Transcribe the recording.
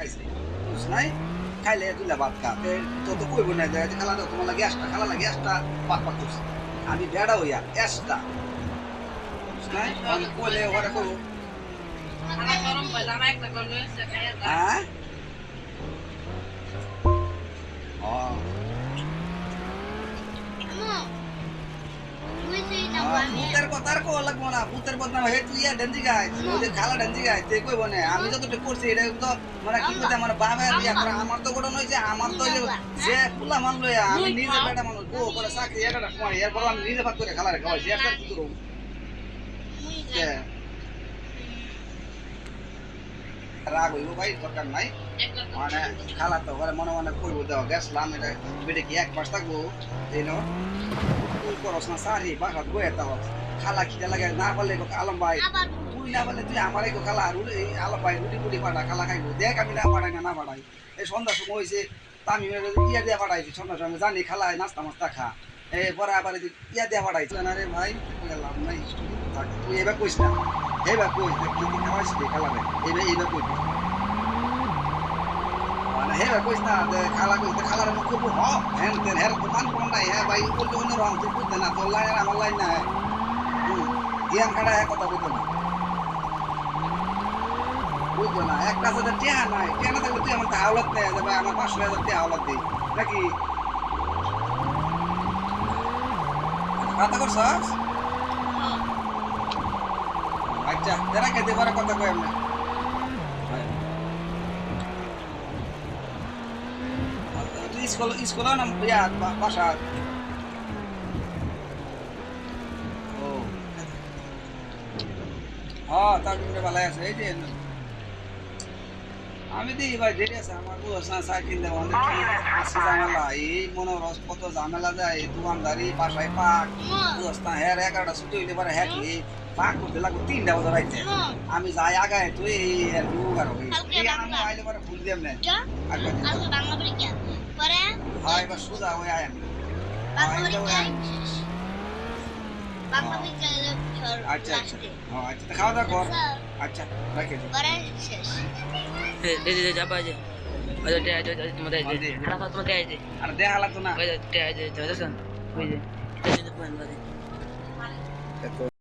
খাইছে বুঝ নাই খাইলে দুলা ভাত খা তো তো কইব না যে খালা দাও তোমার লাগে আসটা খালা লাগে আসটা পাক পাক করছে আমি বেড়া হইয়া এসটা বুঝ নাই আমি কইলে ওরা কইব হ্যাঁ ভূতের কথা আর কো লাগবো না ভূতের বদনাম হে তুই ডেঞ্জি গায় ওই যে খালা ডেঞ্জি গায় তে কইব না আমি যতটুকু করছি এটা তো মানে কি করতে আমার বাবা বিয়া করে আমার তো ঘটনা হইছে আমার তো যে পুলা মান লইয়া আমি নিজে বেটা মানুষ বউ করে চাকরি এটা সময় এরপর আমি নিজে ভাত করে খালারে খাওয়াইছি আর কি করব রাগ হইব ভাই দরকার নাই মানে খালা তো ঘরে মনে মনে কইব দাও গেছলাম এটা বেটে কি এক মাস থাকবো এই নো তুই করস না সারি বাসাত বয়ে তাও খালা খিদা লাগে না পারলে আলম ভাই তুই না পারলে তুই আমারই খালা আলম ভাই রুটি পুটি পাঠা খালা খাইবো দেখ আমি না পাঠাই না পাঠাই এই সন্ধ্যার সময় হয়েছে আমি ইয়া দিয়ে পাঠাইছি সন্ধ্যার সময় জানি খালায় নাস্তা মাস্তা খা পরে আবার ইয়া দিয়ে পাঠাইছি না রে ভাই লাভ নাই তুই এবার কইস না এবার কইস কি খাওয়াইছি খালারে এইবার কইস মানে হেবার কইস না খালা কইস খালার মুখ করবো হ্যান তেন হের তো মান কোন নাই হ্যাঁ ভাই বলতে অন্য রং তুই বুঝতে না তোর লাইন আমার লাইন না জ্ঞান খাড়া হ্যাঁ কথা বুঝতো না বুঝতো না একটা সাথে টেহা নাই টেহা না থাকলে তুই আমার হাওলাত নেই যে ভাই আমার 500,000 টাকা হাওলাত দিই নাকি কথা করছস আচ্ছা যারা খেতে পারে কথা কই আমি স্কুল না বাসা ও হ্যাঁ তার ভালো আছে এই যে আমি দিই ভাই দেরি আছে আমার সাইকেল দেওয়া ঝামেলা এই মনে রস কত ঝামেলা যায় দোকানদারি বাসায় পাক দোস্তা হ্যাঁ 11টা ছুটি হইতে পারে হ্যাঁ পাক করতে লাগবে 3টা বাজে রাইতে আমি যাই আগায় তুই এই আর কি উগার হই আমি আইলে পরে ফুল দিম না আজকে বাংলা পরীক্ষা পরে হ্যাঁ এবার সোজা হয়ে আয় আমি বাংলা পরীক্ষা আচ্ছা আচ্ছা হ্যাঁ আচ্ছা খাওয়া দাওয়া কর আচ্ছা রাখে শেষ दे जाबा जे अरे ते तुम्हारे दे खाना तुम्हारे दे अरे दे हालत ना दे दे दे दे दे दे